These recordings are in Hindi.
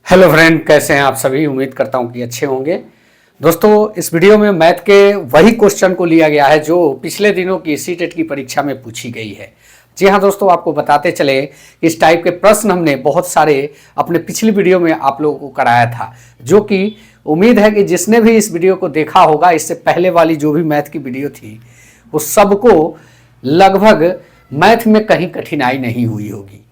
हेलो फ्रेंड, कैसे हैं आप सभी। उम्मीद करता हूं कि अच्छे होंगे। दोस्तों, इस वीडियो में मैथ के वही क्वेश्चन को लिया गया है जो पिछले दिनों की सीटेट की परीक्षा में पूछी गई है। जी हाँ दोस्तों, आपको बताते चले इस टाइप के प्रश्न हमने बहुत सारे अपने पिछली वीडियो में आप लोगों को कराया था, जो कि उम्मीद है कि जिसने भी इस वीडियो को देखा होगा, इससे पहले वाली जो भी मैथ की वीडियो थी वो सबको लगभग मैथ में कहीं कठिनाई नहीं हुई होगी।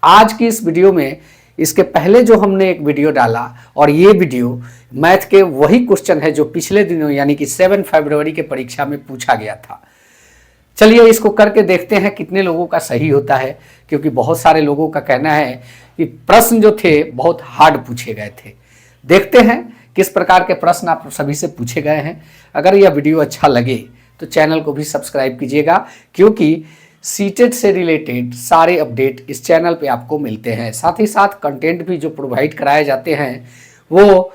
आज की इस वीडियो में इसके पहले जो हमने एक वीडियो डाला और ये वीडियो मैथ के वही क्वेश्चन है जो पिछले दिनों यानी कि 7 फरवरी के परीक्षा में पूछा गया था। चलिए इसको करके देखते हैं कितने लोगों का सही होता है, क्योंकि बहुत सारे लोगों का कहना है कि प्रश्न जो थे बहुत हार्ड पूछे गए थे। देखते हैं किस प्रकार के प्रश्न आप सभी से पूछे गए हैं। अगर यह वीडियो अच्छा लगे तो चैनल को भी सब्सक्राइब कीजिएगा, क्योंकि सीटेट से रिलेटेड सारे अपडेट इस चैनल पे आपको मिलते हैं। साथ ही साथ कंटेंट भी जो प्रोवाइड कराए जाते हैं वो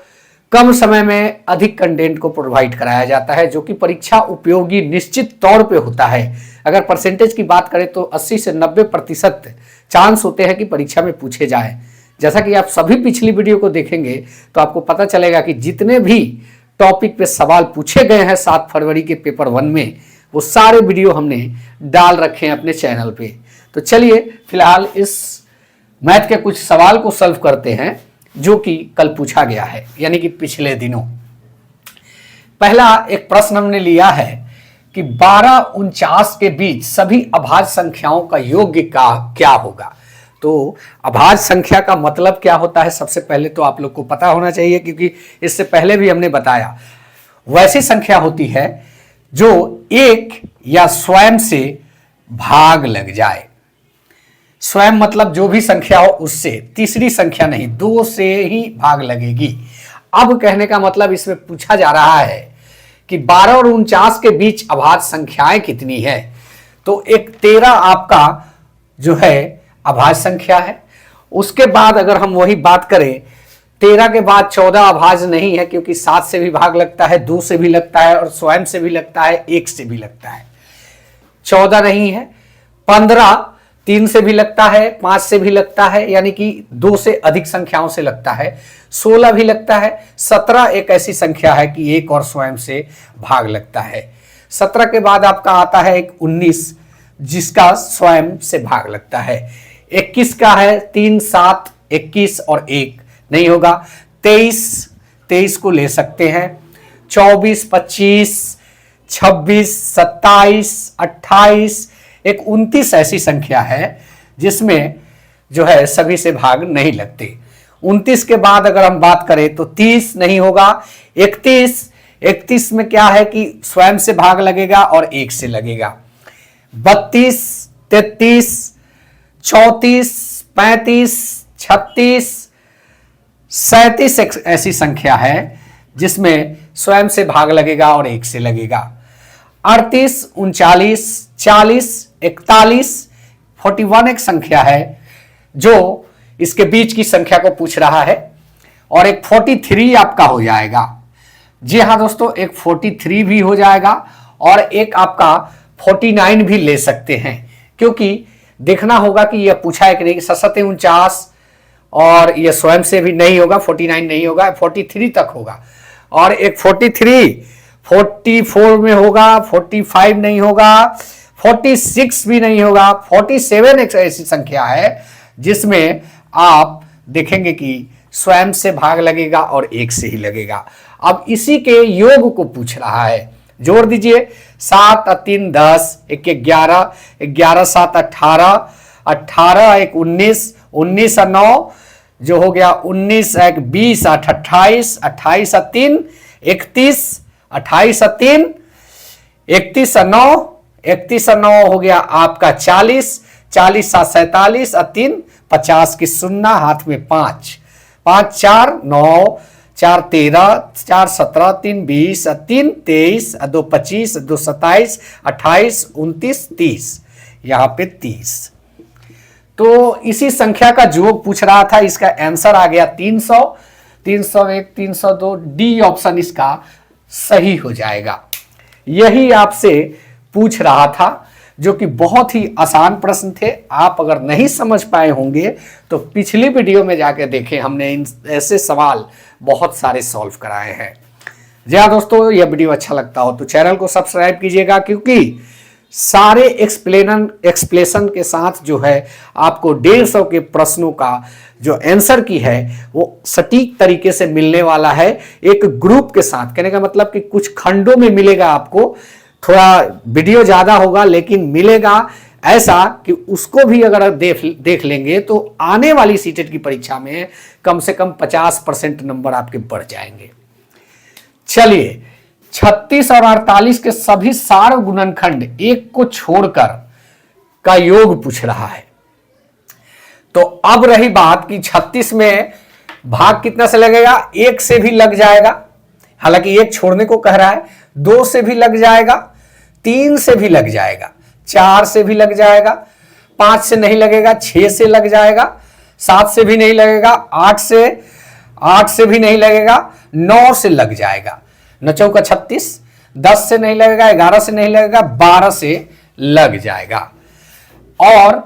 कम समय में अधिक कंटेंट को प्रोवाइड कराया जाता है, जो कि परीक्षा उपयोगी निश्चित तौर पे होता है। अगर परसेंटेज की बात करें तो 80 से 90% चांस होते हैं कि परीक्षा में पूछे जाए। जैसा कि आप सभी पिछली वीडियो को देखेंगे तो आपको पता चलेगा कि जितने भी टॉपिक पे सवाल पूछे गए हैं 7 फरवरी के पेपर 1 में, वो सारे वीडियो हमने डाल रखे हैं अपने चैनल पे। तो चलिए फिलहाल इस मैथ के कुछ सवाल को सॉल्व करते हैं जो कि कल पूछा गया है, यानी कि पिछले दिनों। पहला एक प्रश्न हमने लिया है कि 12-49 के बीच सभी अभाज्य संख्याओं का योग क्या होगा। तो अभाज्य संख्या का मतलब क्या होता है, सबसे पहले तो आप लोग को पता होना चाहिए, क्योंकि इससे पहले भी हमने बताया। वैसी संख्या होती है जो एक या स्वयं से भाग लग जाए। स्वयं मतलब जो भी संख्या हो उससे, तीसरी संख्या नहीं, 2 से ही भाग लगेगी। अब कहने का मतलब इसमें पूछा जा रहा है कि 12 और 49 के बीच अभाज्य संख्याएं कितनी है। तो एक 13 आपका जो है अभाज्य संख्या है। उसके बाद अगर हम वही बात करें, 13 के बाद 14 अभाज्य नहीं है, क्योंकि 7 से भी भाग लगता है, 2 से भी लगता है और स्वयं से भी लगता है, 1 से भी लगता है। 14 नहीं है। 15 3 से भी लगता है, 5 से भी लगता है, यानी कि 2 से अधिक संख्याओं से लगता है। 16 भी लगता है। 17 एक ऐसी संख्या है कि 1 और स्वयं से भाग लगता है। 17 के बाद आपका आता है एक 19, जिसका स्वयं से भाग लगता है। 21 का है 3, 7, 21 और 1 नहीं होगा। 23 को ले सकते हैं। 24, 25, 26, 27, 28, एक 29 ऐसी संख्या है जिसमें जो है सभी से भाग नहीं लगते। 29 के बाद अगर हम बात करें तो 30 नहीं होगा। 31 में क्या है कि स्वयं से भाग लगेगा और 1 से लगेगा। 32, 33, 34, 35, 36, 37 एक ऐसी संख्या है जिसमें स्वयं से भाग लगेगा और 1 से लगेगा। 38, 39, 40, 41, 41 एक संख्या है जो इसके बीच की संख्या को पूछ रहा है, और एक 43 आपका हो जाएगा। जी हाँ दोस्तों, एक 43 भी हो जाएगा और एक आपका 49 भी ले सकते हैं, क्योंकि देखना होगा कि यह पूछा है कि नहीं। 47, 49 और यह स्वयं से भी नहीं होगा, 49 नहीं होगा, 43 तक होगा। और एक 43 44 में होगा, 45 नहीं होगा, 46 भी नहीं होगा। 47 एक ऐसी संख्या है जिसमें आप देखेंगे कि स्वयं से भाग लगेगा और 1 से ही लगेगा। अब इसी के योग को पूछ रहा है। जोड़ दीजिए। 7 और 3 10, 1 11, 11 7 18, 18 1 19, 19 और 9 जो हो गया 19, 1 20, 8 28, 28 और 3 31, 28 और 3 31 और 9, 31 और 9 हो गया आपका 40, 40 7 47 और 3 50 की सुन्ना, हाथ में 5, 5 4 9, 4 13, 4 17, 3 20, 3 23, 2 25, 2 27, 28 29 30, यहां पे 30। तो इसी संख्या का योग पूछ रहा था। इसका आंसर आ गया 300, 301, 302। डी ऑप्शन इसका सही हो जाएगा। यही आपसे पूछ रहा था। जो कि बहुत ही आसान प्रश्न थे। आप अगर नहीं समझ पाए होंगे तो पिछली वीडियो में जाकर देखें, हमने इन ऐसे सवाल बहुत सारे सॉल्व कराए हैं। जी हाँ दोस्तों, यह वीडियो अच्छा लगता हो तो चैनल को सब्सक्राइब कीजिएगा, क्योंकि सारे एक्सप्लेनेशन के साथ जो है आपको 150 के प्रश्नों का जो आंसर की है वो सटीक तरीके से मिलने वाला है, एक ग्रुप के साथ। कहने का मतलब कि कुछ खंडों में मिलेगा आपको, थोड़ा वीडियो ज्यादा होगा लेकिन मिलेगा ऐसा कि उसको भी अगर देख लेंगे तो आने वाली सीटेट की परीक्षा में कम से कम 50% नंबर आपके बढ़ जाएंगे। चलिए, 36 और 48 के सभी सार गुणनखंड एक को छोड़कर का योग पूछ रहा है। तो अब रही बात कि 36 में भाग कितना से लगेगा, 1 से भी लग जाएगा, हालांकि 1 छोड़ने को कह रहा है, 2 से भी लग जाएगा, 3 से भी लग जाएगा, 4 से भी लग जाएगा, 5 से नहीं लगेगा, 6 से लग जाएगा, 7 से भी नहीं लगेगा, 8 से भी नहीं लगेगा, 9 से लग जाएगा, 9 चौका 36, 10 से नहीं लगेगा, 11 से नहीं लगेगा, 12 से लग जाएगा, और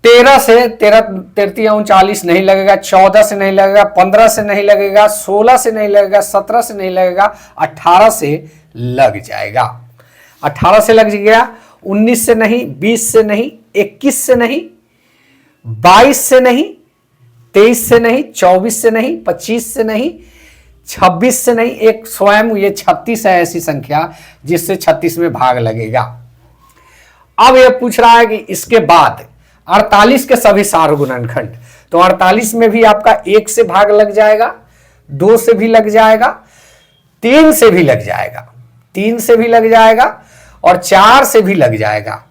13 से 39 नहीं लगेगा, 14 से नहीं लगेगा, 15 से नहीं लगेगा, 16 से नहीं लगेगा, 17 से नहीं लगेगा, 18 से लग जाएगा। 18 से लग गया, 19 से नहीं, 20 से नहीं, 21 से नहीं, 22 से नहीं, 23 से नहीं, 24 से नहीं, 25 से नहीं, 26 से नहीं, एक स्वयं ये 36 है ऐसी संख्या जिससे 36 में भाग लगेगा। अब यह पूछ रहा है कि इसके बाद 48 के सभी सार गुणनखंड, तो 48 में भी आपका 1 से भाग लग जाएगा, 2 से भी लग जाएगा, 3 से भी लग जाएगा, 3 से भी लग जाएगा, और 4 से भी लग जाएगा,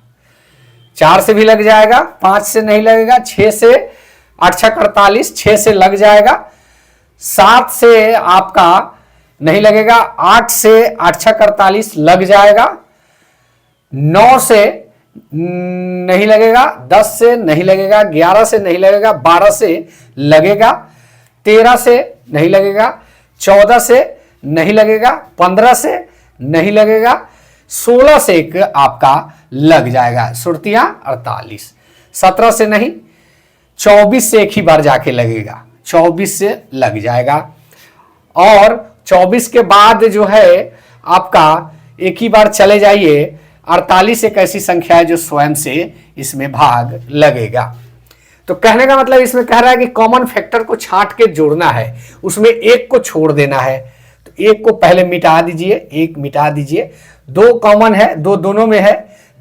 4 से भी लग जाएगा, 5 से नहीं लगेगा, 6 से 8 6 48, 6 से लग जाएगा, 7 से आपका नहीं लगेगा, 8 से 8 6 48 लग जाएगा, 9 से नहीं लगेगा, 10 से नहीं लगेगा, 11 से नहीं लगेगा, 12 से लगेगा, 13 से नहीं लगेगा, 14 से नहीं लगेगा, 15 से नहीं लगेगा, 16 से एक आपका लग जाएगा, सुरतियां 48, 17 से नहीं, 24 से एक ही बार जाके लगेगा, 24 से लग जाएगा, और 24 के बाद जो है आपका एक ही बार चले जाइए, 48 एक ऐसी संख्या है जो स्वयं से इसमें भाग लगेगा। तो कहने का मतलब इसमें कह रहा है कि कॉमन फैक्टर को छांट के जोड़ना है, उसमें 1 को छोड़ देना है, तो 1 को पहले मिटा दीजिए, 1 मिटा दीजिए, 2 कॉमन है, 2 दोनों में है,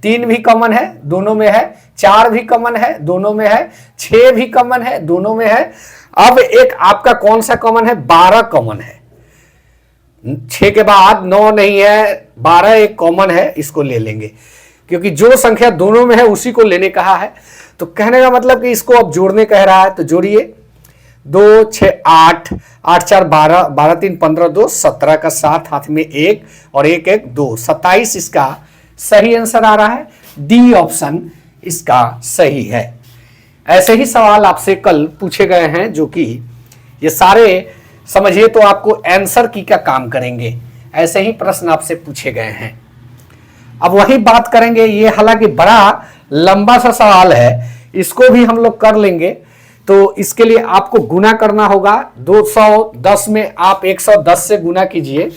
3 भी कॉमन है, दोनों में है, 4 भी कॉमन है, दोनों में है, 6 भी कॉमन है, दोनों में है। अब एक आपका कौन सा कॉमन है, 12 कॉमन है, 6 के बाद 9 नहीं है, 12 एक कॉमन है, इसको ले लेंगे, क्योंकि जो संख्या दोनों में है उसी को लेने कहा है। तो कहने का मतलब कि इसको अब जोड़ने कह रहा है, तो जोड़िए, 2 6 8, 8 4 12, 12 3 15, 2 17 का 7, हाथ में 1 और 1 1 2, 27 इसका सही आंसर आ रहा है, डी ऑप्शन इसका सही है। ऐसे ही सवाल आपसे कल पूछे गए हैं, जो कि ये सारे समझिए तो आपको आंसर की का काम करेंगे, ऐसे ही प्रश्न आपसे पूछे गए हैं। अब वही बात करेंगे, ये हालांकि बड़ा लंबा सा सवाल है, इसको भी हम लोग कर लेंगे। तो इसके लिए आपको गुना करना होगा, 210 में आप 110 से गुना कीजिए,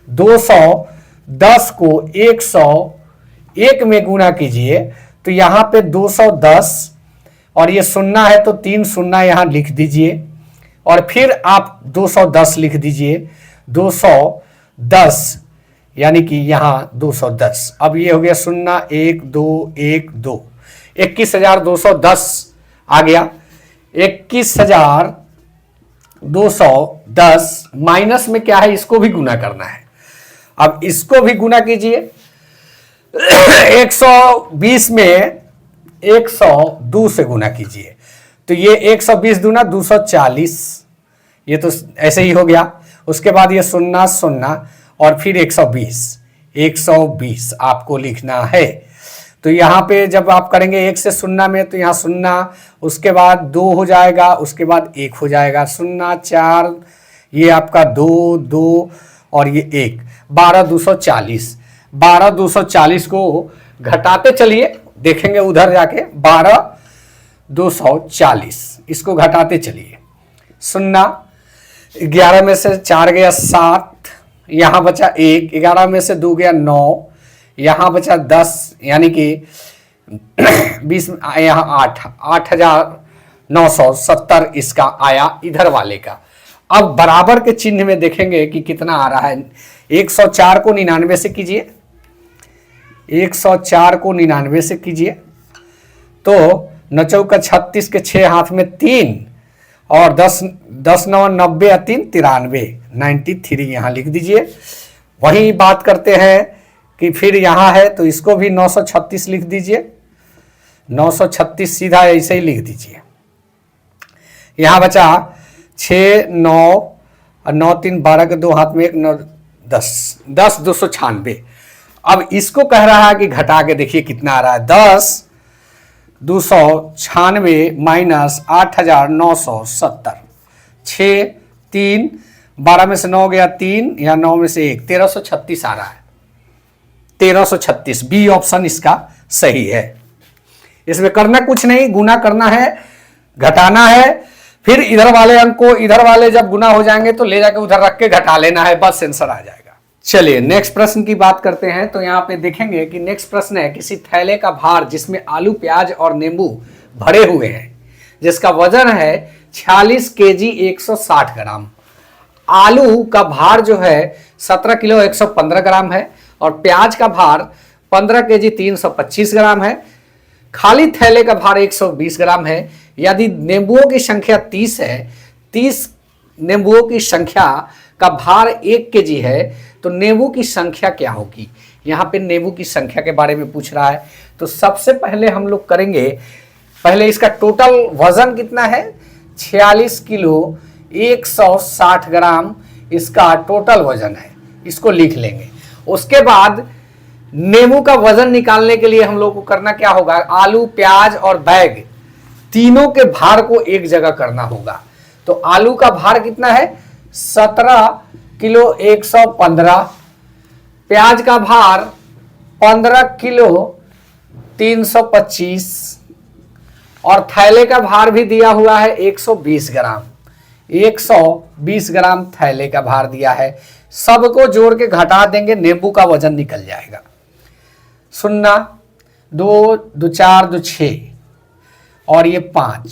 210 को 101 में गुना कीजिए, तो यहां पे 210 और ये शून्य है तो 3 शून्य यहां लिख दीजिए, और फिर आप 210 लिख दीजिए, 210 यानी कि यहां 210। अब ये हो गया 0 1 2 1 2, 21,210 आ गया। 21,210 माइनस में क्या है, इसको भी गुना करना है। अब इसको भी गुना कीजिए, 120 में 102 से गुना कीजिए, तो ये 120 दूना 240, ये तो ऐसे ही हो गया। उसके बाद ये 0 0 और फिर 120 आपको लिखना है। तो यहाँ पे जब आप करेंगे 1 से 0 में, तो यहाँ 0, उसके बाद 2 हो जाएगा, उसके बाद 1 हो जाएगा, 0 4, ये आपका 2 2 और ये 1, 12,240 को घटाते चलिए, देखेंगे उधर जाके 12,240, इसको घटाते चलिए। 0, 11 में से 4 गया 7, यहां बचा 1, 11 में से 2 गया 9, यहां बचा 10, यानी कि 20, यहां 8,970 इसका आया इधर वाले का। अब बराबर के चिन्ह में देखेंगे कि कितना आ रहा है। 104 को 99 से कीजिए, 104 को 99 से कीजिए तो 9 चौका 36 के 6 हाथ में 3 और 10 9 90 3 93, 93 यहाँ लिख दीजिए। वही बात करते हैं कि फिर यहाँ है तो इसको भी 936 लिख दीजिए, 936 सीधा ऐसे ही लिख दीजिए। यहाँ बचा 6 9 और 9 3 12 के 2 हाथ में 1 9 10 10 296। अब इसको कह रहा है कि घटा के देखिए कितना आ रहा है। 10 296 माइनस 8,970, 6 3 12 में से 9 गया 3, यहाँ 9 में से 1, 1336 आ रहा है। 1336 बी ऑप्शन इसका सही है। इसमें करना कुछ नहीं, गुना करना है, घटाना है, फिर इधर वाले अंक को इधर वाले जब गुना हो जाएंगे तो ले जाके उधर रख के घटा लेना है, बस आंसर आ जाएगा। चलिए नेक्स्ट प्रश्न की बात करते हैं। तो यहाँ पे देखेंगे कि नेक्स्ट प्रश्न है, किसी थैले का भार जिसमें आलू प्याज और नींबू भरे हुए हैं, जिसका वजन है 46 केजी 160 ग्राम। आलू का भार जो है 17 किलो 115 ग्राम है और प्याज का भार 15 केजी 325 ग्राम है। खाली थैले का भार 120 ग्राम है। यदि नींबुओं की संख्या 30 है, 30 नींबुओं की संख्या का भार 1 केजी है, तो नींबू की संख्या क्या होगी। यहाँ पे नींबू की संख्या के बारे में पूछ रहा है। तो सबसे पहले हम लोग करेंगे, पहले इसका टोटल वजन कितना है, 46 किलो 160 ग्राम इसका टोटल वजन है, इसको लिख लेंगे। उसके बाद नींबू का वजन निकालने के लिए हम लोग को करना क्या होगा, आलू प्याज और बैग तीनों के भार को एक जगह करना होगा। तो आलू का भार कितना है 17 किलो 115, प्याज का भार 15 किलो 325 और थैले का भार भी दिया हुआ है 120 ग्राम। 120 ग्राम थैले का भार दिया है। सबको जोड़ के घटा देंगे, नींबू का वजन निकल जाएगा। 0 2 2 4 2 6 और ये 5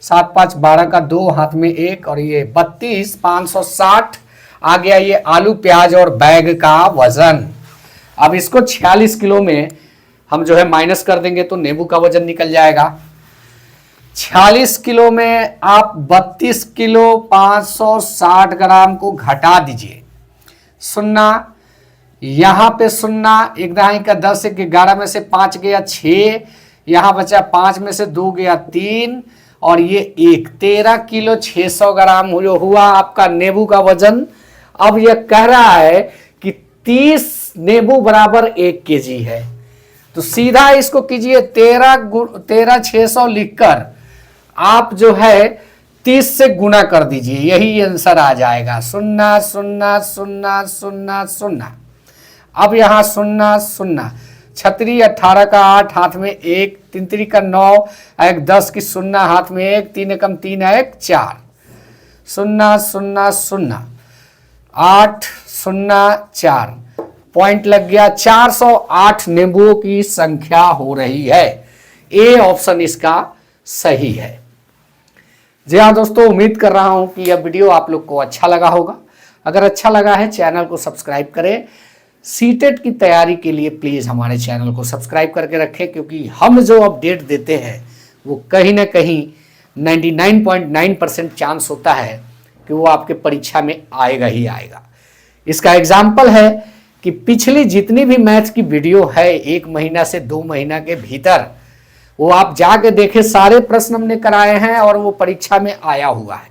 7 5 12 का 2 हाथ में 1 और ये 32 560 आ गया ये आलू प्याज और बैग का वजन। अब इसको 46 किलो में हम जो है माइनस कर देंगे तो नींबू का वजन निकल जाएगा। 46 किलो में आप 32 किलो 560 ग्राम को घटा दीजिए। 0 यहाँ पे 0, 1 दहाई का 10, 11 में से 5 गया 6, यहाँ बचा 5 में से 2 गया 3 और ये 1, 13 किलो 600 ग्राम जो हुआ आपका नींबू का वजन। अब यह कह रहा है कि 30 नींबू बराबर 1 केजी है, तो सीधा इसको कीजिए 13 600 लिखकर आप जो है 30 से गुना कर दीजिए, यही आंसर आ जाएगा। 0 0 0 0 0। अब यहाँ 0 0, छतरी 18 का 8 हाथ में 1, 3 3 का 9, 1 10 की 0 हाथ में 1, 3 एकम 3 1 4, 0 0 0 8 0 4 पॉइंट लग गया। 408 नींबुओं की संख्या हो रही है। ए ऑप्शन इसका सही है। जी हाँ दोस्तों, उम्मीद कर रहा हूं कि यह वीडियो आप लोग को अच्छा लगा होगा। अगर अच्छा लगा है चैनल को सब्सक्राइब करें। सीटेट की तैयारी के लिए प्लीज़ हमारे चैनल को सब्सक्राइब करके रखें, क्योंकि हम जो अपडेट देते हैं वो कहीं ना कहीं 99.9% चांस होता है कि वो आपके परीक्षा में आएगा ही आएगा। इसका एग्जाम्पल है कि पिछली जितनी भी मैथ्स की वीडियो है 1 महीना से 2 महीना के भीतर, वो आप जाके देखें, सारे प्रश्न हमने कराए हैं और वो परीक्षा में आया हुआ है।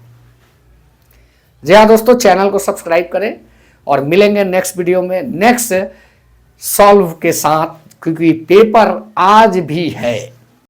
जी हाँ दोस्तों, चैनल को सब्सक्राइब करें और मिलेंगे नेक्स्ट वीडियो में नेक्स्ट सॉल्व के साथ, क्योंकि पेपर आज भी है।